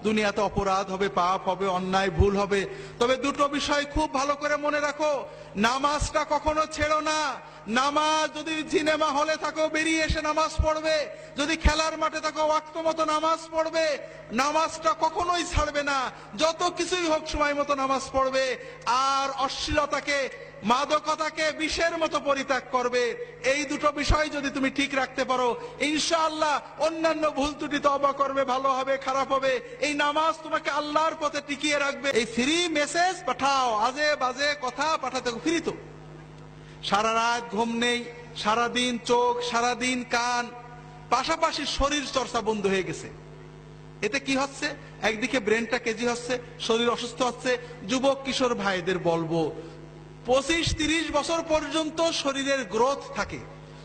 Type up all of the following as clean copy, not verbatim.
দুনিয়াতে অপরাধ হবে, পাপ হবে, অন্যায় ভুল হবে। তবে দুটো বিষয় খুব ভালো করে মনে রাখো, নামাজটা কখনো ছেড়ো না। নামাজ, যদি সিনেমা হলে থাকো বেরিয়ে এসে নামাজ পড়বে, যদি খেলার মাঠে থাকো ওয়াক্ত মতো নামাজ পড়বে, নামাজটা কখনোই ছাড়বে না। যত কিছুই হোক সময় মতো নামাজ পড়বে। আর অশ্লীলতাকে, মাদকতাকে বিষের মতো পরিত্যাগ করবে। এই দুটো বিষয় যদি তুমি ঠিক রাখতে পারো, ইনশাআল্লাহ অন্যান্য ভুল ত্রুটি তওবা করবে, ভালো হবে, খারাপ হবে, এই নামাজ তোমাকে আল্লাহর পথে টিকিয়ে রাখবে। এই ফ্রি মেসেজ পাঠাও, আজে বাজে কথা পাঠাতে ফ্রি তো। সারা রাত ঘুম নেই, সারাদিন চোখ, সারাদিন কান, পাশাপাশি শরীর চর্চা বন্ধ হয়ে গেছে। এতে কি হচ্ছে? একদিকে ব্রেনটা কেজি হচ্ছে, শরীর অসুস্থ হচ্ছে। যুবক কিশোর ভাইদের বলবো, 25-30 বছর পর্যন্ত শরীরের গ্রোথ থাকে।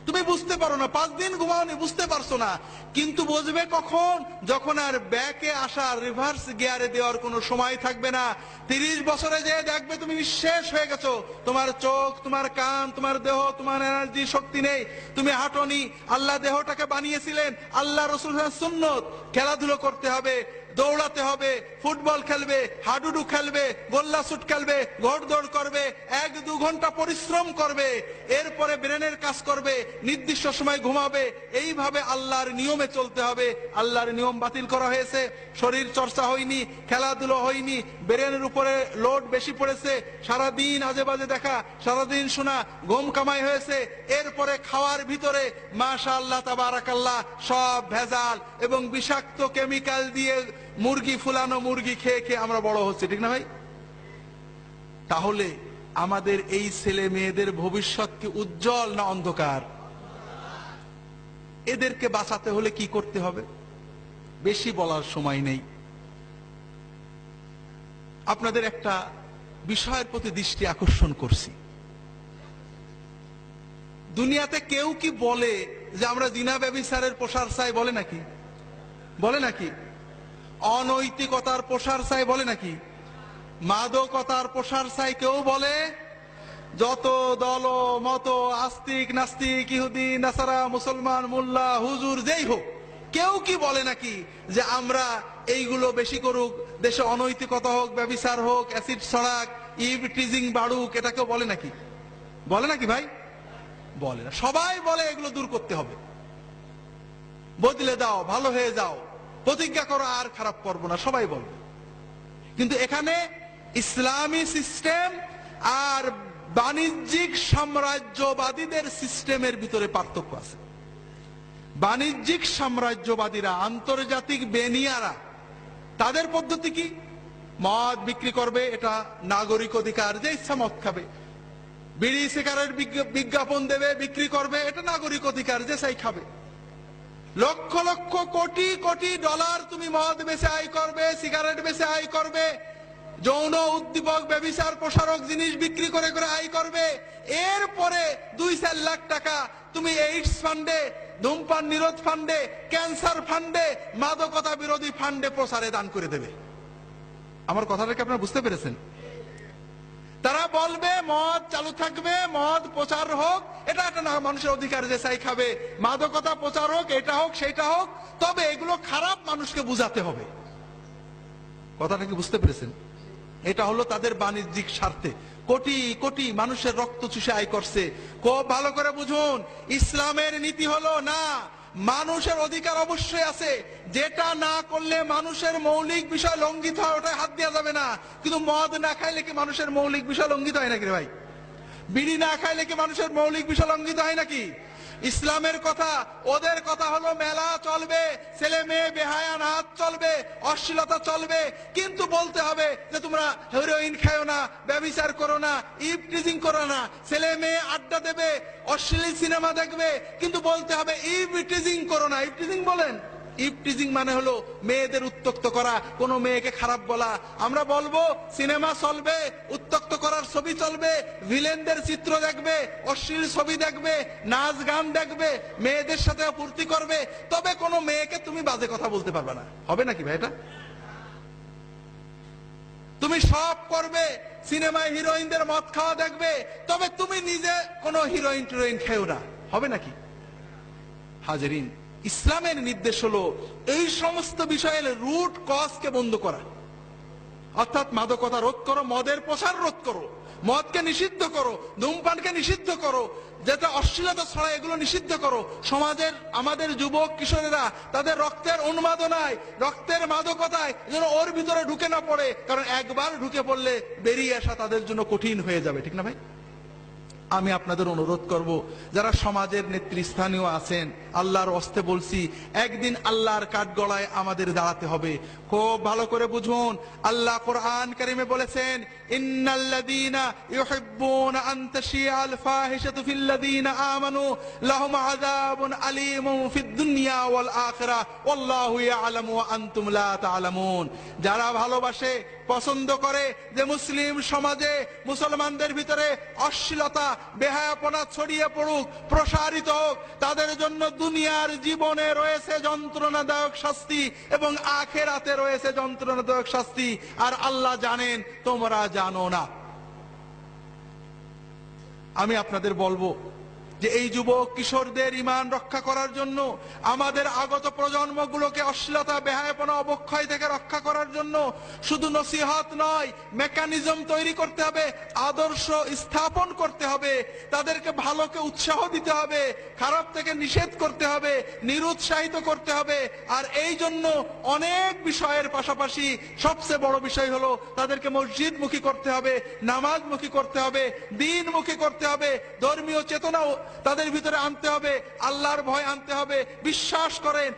তুমি বুঝতে পারো না, 5 দিন ঘুমাওনি, বুঝতে পারছো না, কিন্তু বুঝবে কখন? যখন আর ব্যাকে আসা, রিভার্স গিয়ারে দেওয়ার কোনো সময় থাকবে না। 30 বছরে যে দেখবে তুমি নিঃশেষ হয়ে গেছো, তোমার চোখ, তোমার কান, তোমার দেহ, তোমার এনার্জি, শক্তি নেই, তুমি হাঁটনি। আল্লাহ দেহটাকে বানিয়েছিলেন, আল্লাহ রাসূলের সুন্নত। খেলাধুলো করতে হবে, দৌড়াতে হবে, ফুটবল খেলবে, হাডুডু খেলবে, গোল্লা শুট খেলবে, ঘোড়দৌড় করবে, 1-2 ঘন্টা পরিশ্রম করবে, এরপরে ব্রেনের কাজ করবে, নির্দিষ্ট সময় ঘুমাবে। এইভাবে আল্লাহর নিয়মে চলতে হবে। আল্লাহর নিয়ম বাতিল করা হয়েছে, শরীর চর্চা হয়নি, খেলাধুলো হয়নি, ব্রেনের উপরে লোড বেশি পড়েছে, সারাদিন আজে বাজে দেখা, সারাদিন শোনা, ঘুম কামাই হয়েছে। এরপরে খাওয়ার ভিতরে মাশাআল্লাহ তাবারাকাল্লাহ সব ভেজাল এবং বিষাক্ত কেমিক্যাল দিয়ে মুরগি, ফুলানো মুরগি খেয়ে খেয়ে আমরা বড় হচ্ছে, ঠিক না ভাই? তাহলে আমাদের এই ছেলে মেয়েদের ভবিষ্যৎ কি উজ্জ্বল না অন্ধকার? এদেরকে বাঁচাতে হলে কি করতে হবে? বেশি বলার সময় নেই। আপনাদের একটা বিষয়ের প্রতি দৃষ্টি আকর্ষণ করছি। দুনিয়াতে কেউ কি বলে যে আমরা জিনা ব্যভিচারের প্রসার চাই? বলে নাকি? বলে নাকি? অনৈতিকতার প্রসার চাই? বলে নাকি? মাদকতার প্রসার চাই কেউ বলে? যত দল মত, আস্তিক নাস্তিক, ইহুদি নাসারা, মুসলমান, মোল্লা, হুজুর, যেই হোক, কেউ কি বলে নাকি যে আমরা এইগুলো বেশি করুক, দেশে অনৈতিকতা হোক, ব্যভিচার হোক, অ্যাসিড ছড়াক, ইভ টিজিং বাড়ুক? এটা কেউ বলে নাকি? বলে নাকি ভাই? বলে না। সবাই বলে এগুলো দূর করতে হবে, বদলে দাও, ভালো হয়ে যাও, প্রতিজ্ঞা করো আর খারাপ করবো না, সবাই বলবে। কিন্তু এখানে ইসলামী সিস্টেম আর বাণিজ্যিক সাম্রাজ্যবাদীদের সিস্টেমের ভিতরে পার্থক্য আছে। বাণিজ্যিক সাম্রাজ্যবাদীরা, আন্তর্জাতিক বেনিয়ারা, তাদের পদ্ধতি কি? মদ বিক্রি করবে, এটা নাগরিক অধিকার, যে ইচ্ছা মদ খাবে। বিড়ি সিগারেট বিজ্ঞাপন দেবে, বিক্রি করবে, এটা নাগরিক অধিকার, যে চাই খাবে। লক্ষ লক্ষ কোটি কোটি ডলার তুমি মদ বেচে আয় করবে, সিগারেট বেচে আয় করবে, যৌন উদ্দীপক, ব্যভিচার প্রসারক জিনিস বিক্রি করে করে আয় করবে। এরপরে 2-4 লাখ টাকা তুমি এইডস ফান্ডে, ধূমপান নিরোধ ফান্ডে, ক্যান্সার ফান্ডে, মাদকতা বিরোধী ফান্ডে প্রচারে দান করে দেবে। আমার কথাটা কি আপনারা বুঝতে পেরেছেন? তারা বলবে মদ চালু থাকবে, মদ প্রচার হোক, এটা একটা না মানুষের অধিকার, যে চাই খাবে। মাদকতা প্রচার হোক, এটা হোক সেটা হোক, তবে এগুলো খারাপ, মানুষকে বুঝাতে হবে। কথাটা কি বুঝতে পেরেছেন? এটা হলো তাদের বাণিজ্যিক স্বার্থে কোটি কোটি মানুষের রক্ত চুষে আয় করছে। খুব ভালো করে বুঝুন, ইসলামের নীতি হলো না, মানুষের অধিকার অবশ্যই আছে, যেটা না করলে মানুষের মৌলিক বিষয় লঙ্ঘিত হয় ওটা হাত দেওয়া যাবে না। কিন্তু মদ না খাইলে কি মানুষের মৌলিক বিষয় লঙ্ঘিত হয় নাকি রে ভাই? বিড়ি না খাইলে কি মানুষের মৌলিক বিষয় লঙ্ঘিত হয় নাকি? ইসলামের কথা, ওদের কথা হলো মেলা চলবে, ছেলে মেয়ে বেহায়া নাচ চলবে, অশ্লীলতা চলবে, কিন্তু বলতে হবে যে তোমরা হেরোইন খাও না, ব্যভিচার করো না, ইভ টিজিং করো না। ছেলে মেয়ে আড্ডা দেবে, অশ্লীল সিনেমা দেখবে, কিন্তু বলতে হবে ইভ টিজিং করো না। ইভ টিজিং বলেন? ইভ টিজিং মানে হলো মেয়েদের উত্তক্ত করা, কোন মেয়েকে খারাপ বলা। আমরা বলবো সিনেমা চলবে, উত্তক্ত করার ছবি চলবে, ভিলেনদের চিত্র দেখবে, অশ্লীল ছবি দেখবে, নাচ গান দেখবে, মেয়েদের সাথে ফুর্তি করবে, তবে কোন মেয়েকে তুমি বাজে কথা বলতে পারবে না। হবে নাকি ভাই? এটা তুমি সব করবে, সিনেমায় হিরোইনদের মদ খাওয়া দেখবে, তবে তুমি নিজে কোন হিরোইন টিরোইন খেও না। হবে নাকি? হাজরিন, ইসলামের নির্দেশ হলো এই সমস্ত বিষয়ের রুট কজকে বন্ধ করা, অর্থাৎ মাদকতা রোধ করো, মদের প্রসার রোধ করো, মদকে নিষিদ্ধ করো, ধূমপানকে নিষিদ্ধ করো, যেটা অশ্লীলতা ছড়ায় এগুলো নিষিদ্ধ করো। সমাজের আমাদের যুবক কিশোরেরা তাদের রক্তের উন্মাদনায়, রক্তের মাদকতায় যেন ওর ভিতরে ঢুকে না পড়ে, কারণ একবার ঢুকে পড়লে বেরিয়ে আসা তাদের জন্য কঠিন হয়ে যাবে, ঠিক না ভাই? আমি আপনাদের অনুরোধ করব, যারা সমাজের নেতৃস্থানীয় আছেন, আল্লাহর হস্তে বলছি, একদিন আল্লাহর কাঠগড়ায় আমাদের দাঁড়াতে হবে। খুব ভালো করে বুঝুন, আল্লাহ কোরআন কারিমে বলেছেন, ইন্নাল্লাযীনা ইউহিব্বুনা আন তাশিআল ফাহিশাতু ফিল্লাযীনা আমানু লাহুম আযাবুন আলীমুন ফিদ দুনিয়া ওয়াল আখিরাহ ওয়াল্লাহু ইয়ালামু ওয়া আনতুম লা তা'লামুন। যারা ভালোবাসে, পছন্দ করে যে মুসলিম সমাজে, মুসলমানদের ভিতরে অশ্লীলতা, বেহায়াপনা ছড়িয়ে পড়ুক, প্রসারিত হোক, তাদের জন্য দুনিয়ার জীবনে রয়েছে যন্ত্রণাদায়ক শাস্তি এবং আখিরাতে রয়েছে যন্ত্রণাদায়ক শাস্তি। আর আল্লাহ জানেন, তোমরা জানো না। আমি আপনাদের বলবো যে এই যুবক কিশোরদের ঈমান রক্ষা করার জন্য, আমাদের আগত প্রজন্মগুলোকে অশ্লীলতা, বেহায়াপনা, অবক্ষয় থেকে রক্ষা করার জন্য শুধু নসিহত নয়, মেকানিজম তৈরি করতে হবে, আদর্শ স্থাপন করতে হবে, তাদেরকে ভালোকে উৎসাহ দিতে হবে, খারাপ থেকে নিষেধ করতে হবে, নিরুৎসাহিত করতে হবে। আর এই জন্য অনেক বিষয়ের পাশাপাশি সবচেয়ে বড় বিষয় হলো তাদেরকে মসজিদমুখী করতে হবে, নামাজমুখী করতে হবে, দ্বীনমুখী করতে হবে, ধর্মীয় চেতনাও তাদের ভিতরে আনতে হবে, আল্লাহর ভয় আনতে হবে। বিশ্বাস করেন,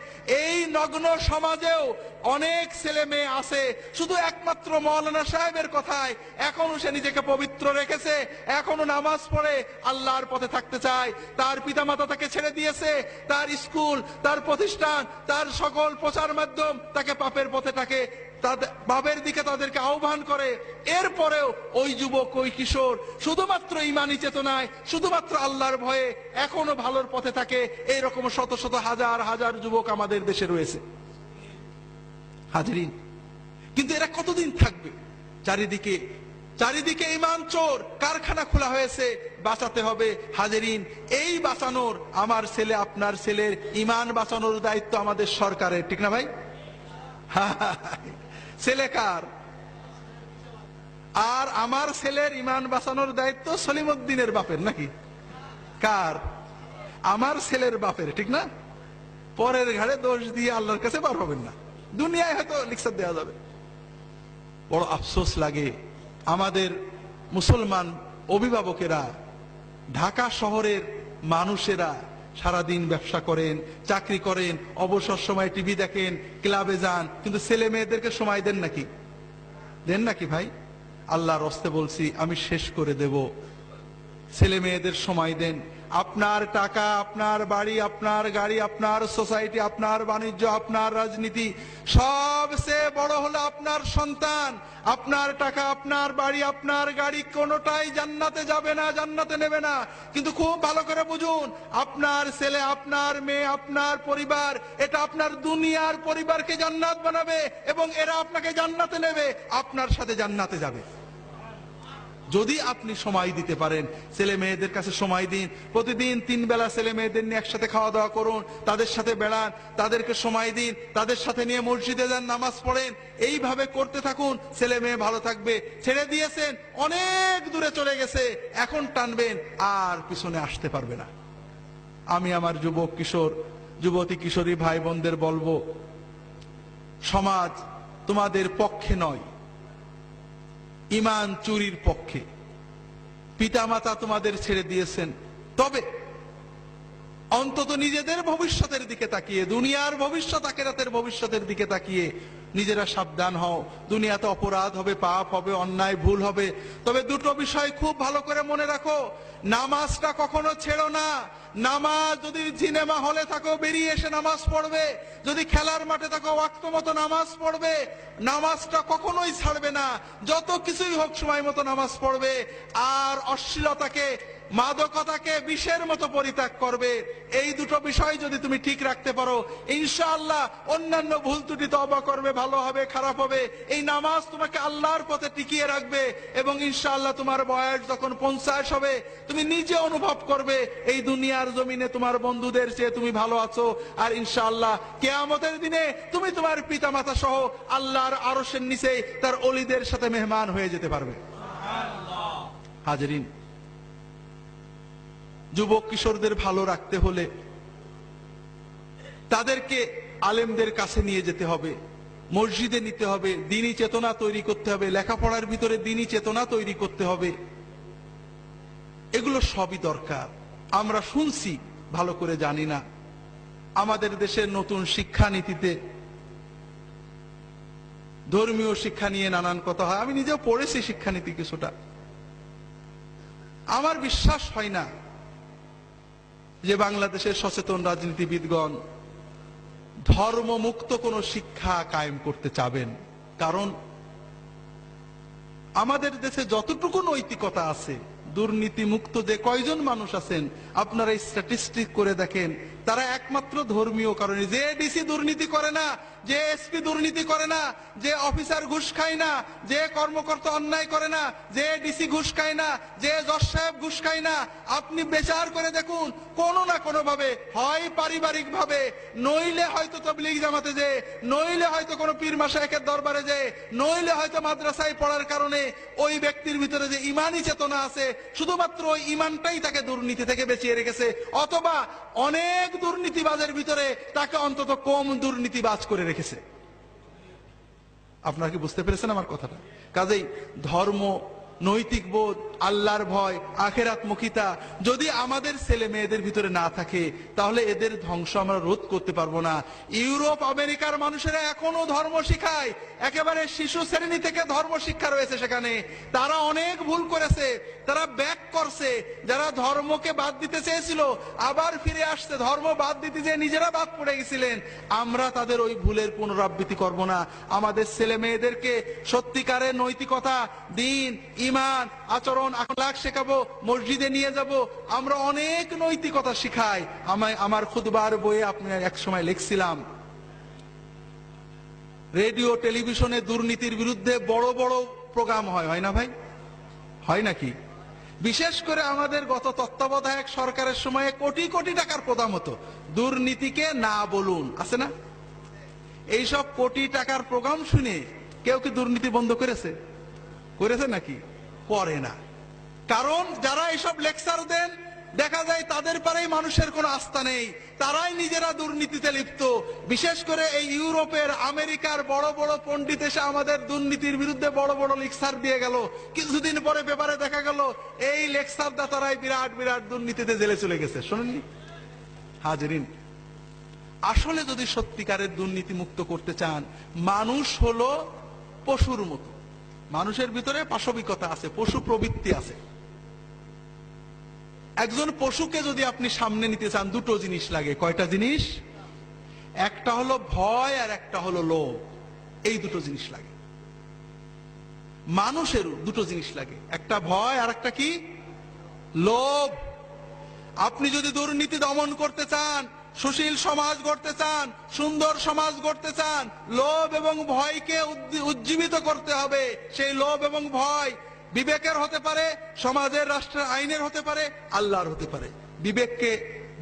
এই নগ্ন সমাজেও অনেক ছেলে মেয়ে আছে শুধু একমাত্র মাওলানা সাহেবের কথায় এখনো সে নিজেকে পবিত্র রেখেছে, এখনো নামাজ পড়ে আল্লাহর পথে থাকতে চায়। তার পিতামাতা তাকে ছেড়ে দিয়েছে, তার স্কুল, তার প্রতিষ্ঠান, তার সকল প্রচার মাধ্যম তাকে পাপের পথে থাকে, বাবের দিকে তাদেরকে আহ্বান করে। এরপরেও ওই যুবক, ওই কিশোর শুধুমাত্র ঈমানি চেতনায়, শুধুমাত্র আল্লাহর ভয়ে এখনো ভালোর পথে থাকে। এইরকম শত শত হাজার হাজার যুবক আমাদের দেশে রয়েছে, হাজিরিন। কিন্তু এরা কতদিন থাকবে? চারিদিকে চারিদিকে ঈমান চোর কারখানা খোলা হয়েছে, বাঁচাতে হবে। হাজিরিন, এই বাঁচানোর, আমার ছেলে, আপনার ছেলের ঈমান বাঁচানোর দায়িত্ব আমাদের সরকারের, ঠিক না ভাই? ছেলে কার? আর আমার ছেলের ঈমান বাঁচানোর দায়িত্ব সলিমউদ্দিনের বাপের, নাকি কার? আমার ছেলের বাপের, ঠিক না? পরের ঘাড়ে দোষ দিয়ে আল্লাহর কাছে বার হবেন না। দুনিয়ায় হয়তো লিখসার দেওয়া যাবে। বড় আফসোস লাগে, আমাদের মুসলমান অভিভাবকেরা, ঢাকা শহরের মানুষেরা সারাদিন ব্যবসা করেন, চাকরি করেন, অবসর সময় টিভি দেখেন, ক্লাবে যান, কিন্তু ছেলে মেয়েদেরকে সময় দেন নাকি? দেন নাকি ভাই? আল্লাহর হস্তে বলছি, আমি শেষ করে দেব। ছেলে মেয়েদের সময় দেন। আপনার টাকা, আপনার বাড়ি, আপনার গাড়ি, আপনার সোসাইটি, আপনার বাণিজ্য, আপনার রাজনীতি, সবচেয়ে বড় হলো আপনার সন্তান। আপনার টাকা, আপনার বাড়ি, আপনার গাড়ি কোনোটাই জান্নাতে যাবে না, জান্নাতে নেবে না। কিন্তু খুব ভালো করে বুঝুন, আপনার ছেলে, আপনার মেয়ে, আপনার পরিবার, এটা আপনার দুনিয়ার পরিবারকে জান্নাত বানাবে এবং এরা আপনাকে জান্নাতে নেবে, আপনার সাথে জান্নাতে যাবে। যদি আপনি সময় দিতে পারেন, ছেলে মেয়েদের কাছে সময় দিন। প্রতিদিন 3 বেলা ছেলে মেয়েদের নিয়ে একসাথে খাওয়া দাওয়া করুন, তাদের সাথে বেড়ান, তাদেরকে সময় দিন, তাদের সাথে নিয়ে মসজিদে যান, নামাজ পড়েন। এইভাবে করতে থাকুন, ছেলে মেয়ে ভালো থাকবে। ছেড়ে দিয়েছেন, অনেক দূরে চলে গেছে, এখন টানবেন, আর পিছনে আসতে পারবে না। আমি আমার যুবক কিশোর, যুবতী কিশোরী ভাই বোনদের বলবো, সমাজ তোমাদের পক্ষে নয়, ঈমান চুরির পক্ষে। পিতামাতা তোমাদের ছেড়ে দিয়েছেন, তবে অন্তত নিজেদের ভবিষ্যতের দিকে তাকিয়ে, দুনিয়ার ভবিষ্যৎ, আখিরাতের ভবিষ্যতের দিকে তাকিয়ে নিজেরা সাবধান হও। দুনিয়াতে অপরাধ হবে, পাপ হবে, অন্যায় ভুল হবে, তবে দুটো বিষয় খুব ভালো করে মনে রাখো। নামাজটা কখনো ছেড়ো না। নামাজ, যদি সিনেমা হলে থাকো বেরিয়ে এসে নামাজ পড়বে, যদি খেলার মাঠে থাকো ওয়াক্ত মতো নামাজ পড়বে। নামাজটা কখনোই ছাড়বে না, যত কিছুই হোক সময় মতো নামাজ পড়বে। আর অশ্লীলতাকে মাদকতাকে বিষের মতো পরিত্যাগ করবে। এই দুটো বিষয় যদি তুমি ঠিক রাখতে পারো, ইনশাআল্লাহ অন্যান্য ভুল ত্রুটি তওবা করবে, ভালো হবে, খারাপ হবে, এই নামাজ তোমাকে আল্লাহর পথে টিকিয়ে রাখবে। এবং ইনশাআল্লাহ তোমার বয়স যখন 50 হবে, তুমি নিজে অনুভব করবে এই দুনিয়ার জমিনে তোমার বন্ধুদের চেয়ে তুমি ভালো আছো। আর ইনশাআল্লাহ কিয়ামতের দিনে তুমি তোমার পিতামাতা সহ আল্লাহর আরশের নিচে তার ওলিদের সাথে মেহমান হয়ে যেতে পারবে। হাজরিন, যুবক কিশোরদের ভালো রাখতে হলে তাদেরকে আলেমদের কাছে নিয়ে যেতে হবে, মসজিদে নিতে হবে, দ্বীনি চেতনা তৈরি করতে হবে, লেখাপড়ার ভিতরে দ্বীনি চেতনা তৈরি করতে হবে। এগুলো সবই দরকার। আমরা শুনছি, ভালো করে জানি না। আমাদের দেশের নতুন শিক্ষানীতিতে ধর্মীয় শিক্ষা নিয়ে নানান কথা হয়। আমি নিজেও পড়েছি শিক্ষানীতি কিছুটা। আমার বিশ্বাস হয় না যে বাংলাদেশের সচেতন রাজনীতিবিদগণ ধর্মমুক্ত কোন শিক্ষা কায়েম করতে চাবেন। কারণ আমাদের দেশে যতটুকু নৈতিকতা আছে, দুর্নীতি মুক্ত যে কয়জন মানুষ আছেন আপনারা স্ট্যাটিস্টিক করে দেখেন, তারা একমাত্র ধর্মীয় কারণে। যে ডিসি দুর্নীতি করে না, যে এসপি দুর্নীতি করে না, যে অফিসার ঘুষ খায় না, যে কর্মকর্তা অন্যায় করে না, যে ডিসি ঘুষ খায় না, যে জজ সাহেব ঘুষ খায় না, আপনি বিচার করে দেখুন কোনো না কোনো ভাবে, হয় পারিবারিক ভাবে, নইলে হয়তো তাবলীগ জামাতে যে, নইলে হয়তো কোনো পীর মাশায়েখের দরবারে যে, নইলে হয়তো মাদ্রাসায় পড়ার কারণে ওই ব্যক্তির ভিতরে যে ইমানি চেতনা আছে, শুধুমাত্র ওই ইমানটাই তাকে দুর্নীতি থেকে বাঁচিয়ে রেখেছে, অথবা অনেক দুর্নীতিবাজের ভিতরে তাকে অন্তত কম দুর্নীতিবাজ করে রেখেছে। আপনারা কি বুঝতে পেরেছেন আমার কথাটা? কাজেই ধর্ম, নৈতিক বোধ, আল্লাহর ভয়, আখিরাতমুখিতা যদি আমাদের ছেলে মেয়েদের ভিতরে না থাকে, তাহলে এদের ধ্বংস আমরা রোধ করতে পারবো না। ইউরোপ আমেরিকার মানুষেরা এখনো ধর্ম শিখায়, একেবারে শিশু শ্রেণী থেকে ধর্ম শিক্ষা রয়েছে সেখানে। তারা অনেক ভুল করেছে, তারা ব্যাক করছে। যারা ধর্মকে বাদ দিতে চেয়েছিল আবার ফিরে আসছে, ধর্ম বাদ দিতে যে নিজেরা বাদ পড়ে গেছিলেন। আমরা তাদের ওই ভুলের পুনরাবৃত্তি করব না। আমাদের ছেলে মেয়েদেরকে সত্যিকারের নৈতিকতা, দ্বীন, ঈমান, আচরণ, আখলাক শেখাবো, মসজিদে নিয়ে যাব। আমরা অনেক নৈতিকতা শিখাই। আমার খুতবার বইয়ে আপনি এক সময় লিখছিলাম, রেডিও টেলিভিশনে দুর্নীতির বিরুদ্ধে বড় বড় প্রোগ্রাম হয় না ভাই? হয় নাকি? বিশেষ করে আমাদের গত তত্ত্বাবধায়ক সরকারের সময়ে কোটি কোটি টাকার প্রোগ্রাম হতো, দুর্নীতিকে না বলুন, আছে না? এইসব কোটি টাকার প্রোগ্রাম শুনে কেউ কি দুর্নীতি বন্ধ করেছে? করেছে নাকি? করে না। কারণ যারা এইসব লেকচার দেন, দেখা যায় তাদের পারেই মানুষের কোনো আস্থা নেই, তারাই নিজেরা দুর্নীতিতে লিপ্ত। বিশেষ করে এই ইউরোপের, আমেরিকার বড় বড় পণ্ডিত এসে আমাদের দুর্নীতির বিরুদ্ধে বড় বড় লেকচার দিয়ে গেল। কিছুদিন পরে পেপারে দেখা গেল এই লেকচার দাতারাই বিরাট বিরাট দুর্নীতিতে জেলে চলে গেছে। শোনেননি? হাজরিন, আসলে যদি সত্যিকারের দুর্নীতি মুক্ত করতে চান, মানুষ হলো পশুর মতো। মানুষের ভিতরে পাশবিকতা আছে, পশু প্রবৃত্তি আছে। একজন পশুকে যদি আপনি সামনে নিতে চান, দুটো জিনিস লাগে। কয়টা জিনিস? একটা হলো ভয় আর একটা হলো লোভ। এই দুটো জিনিস লাগে। মানুষেরও দুটো জিনিস লাগে, একটা ভয় আর একটা কি? লোভ। আপনি যদি দুর্নীতি দমন করতে চান, সুশীল সমাজ গড়তে চান, সুন্দর সমাজ গড়তে চান, লোভ এবং ভয়কে উজ্জীবিত করতে হবে। সেই লোভ এবং ভয় বিবেকের হতে পারে, সমাজের, রাষ্ট্রের আইনের হতে পারে, আল্লাহর হতে পারে। বিবেককে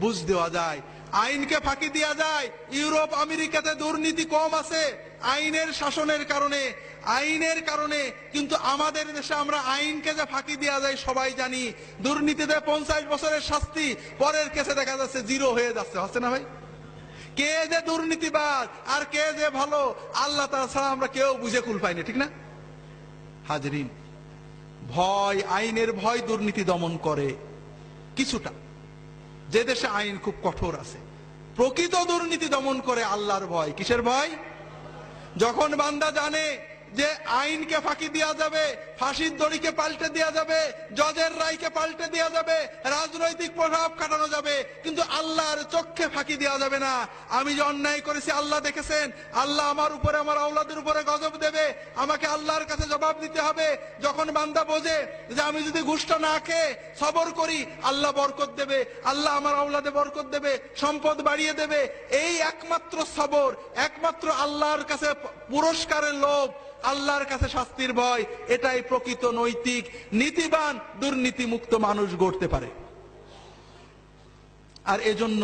বুঝ দেওয়া যায়, আইনকে ফাঁকি দেওয়া যায়। ইউরোপ আমেরিকাতে দুর্নীতি কম আছে আইনের শাসনের কারণে, আইনের কারণে। কিন্তু আমাদের দেশে আমরা আইনকে যে ফাঁকি দেওয়া যায় সবাই জানি। দুর্নীতিতে 50 বছরের শাস্তি, পরের কেসে দেখা যাচ্ছে 0 হয়ে যাচ্ছে। হচ্ছে না ভাই? কে যে দুর্নীতিবাজ আর কে যে ভালো, আল্লাহ তাআলা ছাড়া আমরা কেউ বুঝে কুল পাইনি, ঠিক না? হাজরিন, ভয়, আইনের ভয় দুর্নীতি দমন করে কিছুটা। যে দেশে আইন খুব কঠোর আছে, প্রকৃত দুর্নীতি দমন করে আল্লাহর ভয়। কিসের ভয়? যখন বান্দা জানে যে আইনকে ফাঁকি দেওয়া যাবে, ফাঁসির দড়িকে পাল্টে দেওয়া যাবে, জজের রায়কে পাল্টে দেওয়া যাবে, রাজনৈতিক প্রভাব কাটানো যাবে, কিন্তু আল্লাহর চোখে ফাঁকি দেওয়া যাবে না। আমি যে অন্যায় করেছি আল্লাহ দেখেছেন, আল্লাহ আমার উপরে, আমার আওলাদের উপরে গজব দেবে, আমাকে আল্লাহর কাছে জবাব দিতে হবে। যখন বান্দা বোঝে যে আমি যদি ঘুষটা না খেয়ে সবর করি, আল্লাহ বরকত দেবে, আল্লাহ আমার আওলাদে বরকত দেবে, সম্পদ বাড়িয়ে দেবে, এই একমাত্র সবর, একমাত্র আল্লাহর কাছে পুরস্কারের লোভ, আল্লাহর কাছে শাস্তির ভয়, এটাই প্রকৃত নৈতিক নীতিবান দুর্নীতি মুক্ত মানুষ গড়তে পারে। আর এজন্য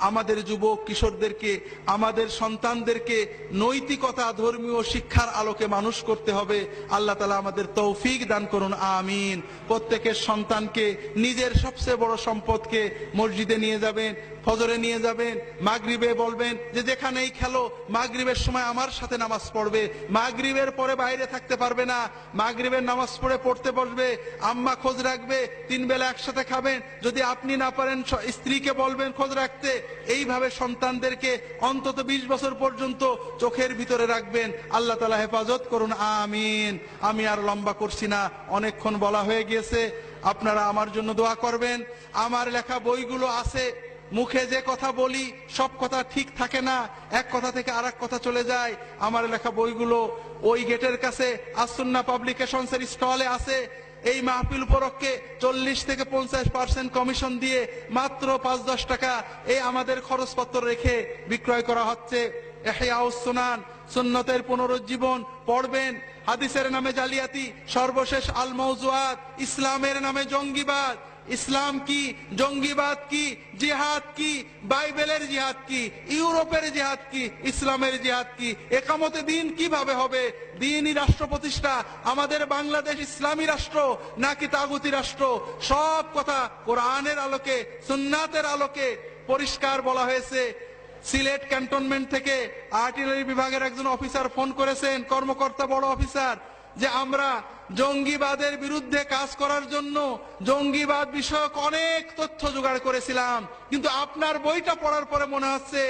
আমাদের যুবক কিশোরদেরকে, আমাদের সন্তানদেরকে নৈতিকতা, ধর্মীয় শিক্ষার আলোকে মানুষ করতে হবে। আল্লাহ তাআলা আমাদের তৌফিক দান করুন, আমিন। প্রত্যেকের সন্তানকে, নিজের সবচেয়ে বড় সম্পদকে মসজিদে নিয়ে যাবেন, ফজরে নিয়ে যাবেন, মাগরিবে বলবেন যে যেখানেই খেলো মাগরিবের সময় আমার সাথে নামাজ পড়বে। মাগরিবের পরে বাইরে থাকতে পারবে না, মাগরিবের নামাজ পড়তে বসবে, আম্মা খোঁজ রাখবে, 3 বেলা একসাথে খাবেন। যদি আপনি না পারেন স্ত্রীকে বলবেন খোঁজ রাখতে। এইভাবে সন্তানদেরকে অন্তত 20 বছর পর্যন্ত চোখের ভিতরে রাখবেন। আল্লাহ তাআলা হেফাজত করুন, আমিন। আমি আর লম্বা করছি না, অনেকক্ষণ বলা হয়ে গিয়েছে। আপনারা আমার জন্য দোয়া করবেন। আমার লেখা বইগুলো আছে, মুখে যে কথা বলি সব কথা ঠিক থাকে না, এক কথা থেকে আরেক কথা চলে যায়। আমার লেখা বইগুলো ওই গেটের কাছে আসুন্নাহ পাবলিকেশনসের স্টলে আছে। এই মাহফিল উপলক্ষে 40 থেকে 50% কমিশন দিয়ে মাত্র 5-10 টাকা এই আমাদের খরচপত্র রেখে বিক্রয় করা হচ্ছে। ইহয়াউস সুনান, সুন্নতের পুনরুজ্জীবন পড়বেন। হাদিসের নামে জালিয়াতি, সর্বশেষ আল মাওজুআত, ইসলামের নামে জঙ্গিবাদ। ইসলাম কি, জঙ্গিবাদ কি, জিহাদ কি, বাইবেলের জিহাদ কি, ইউরোপের জিহাদ কি, ইসলামের জিহাদ কি, একামতে দিন কিভাবে হবে, দিনই রাষ্ট্র প্রতিষ্ঠা, আমাদের বাংলাদেশ ইসলামী রাষ্ট্র নাকি তাগুতি রাষ্ট্র, সব কথা কোরআনের আলোকে, সুন্নাতের আলোকে পরিষ্কার বলা হয়েছে। সিলেট ক্যান্টনমেন্ট থেকে আর্টিলারি বিভাগের একজন অফিসার ফোন করেছেন, কর্মকর্তা, বড় অফিসার, যে আমরা জঙ্গিবাদের বিরুদ্ধে কাজ করার জন্য জঙ্গিবাদ বিষয়ক অনেক তথ্য জোগাড় করেছিলাম, কিন্তু আপনার বইটা পড়ার পরে মনে হচ্ছে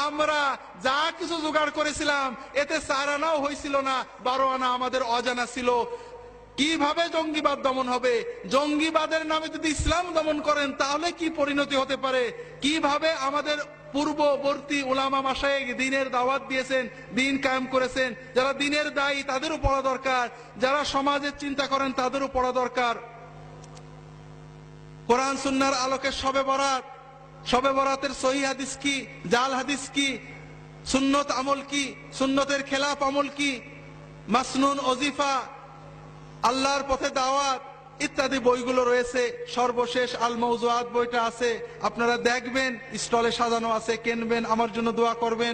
আমরা যা কিছু জোগাড় করেছিলাম এতে 4 আনাও হয়েছিল না, 12 আনা আমাদের অজানা ছিল। কিভাবে জঙ্গিবাদ দমন হবে? জঙ্গিবাদের নামে যদি ইসলাম দমন করেন তাহলে কি পরিণতি হতে পারে? কিভাবে আমাদের পূর্ববর্তী উলামা মাশায়েখ দ্বীনের দাওয়াত দিয়েছেন, দ্বীন কায়েম করেছেন, যারা দ্বীনের দায়ী তাদেরও পড়া দরকার, যারা সমাজের চিন্তা করেন তাদেরও পড়া দরকার। কোরআন সুন্নাহর আলোকে শবে বরাত, শবে বরাতের সহিহ হাদিস কি, জাল হাদিস কি, সুন্নত আমল কি, সুন্নতের খেলাফ আমল কি, মাসনুন ওজিফা, আল্লাহর পথে দাওয়াত ইত্যাদি বইগুলো রয়েছে। সর্বশেষ আল মাওজুআত বইটা আছে, আপনারা দেখবেন, স্টলে সাজানো আছে, কিনবেন, আমার জন্য দোয়া করবেন।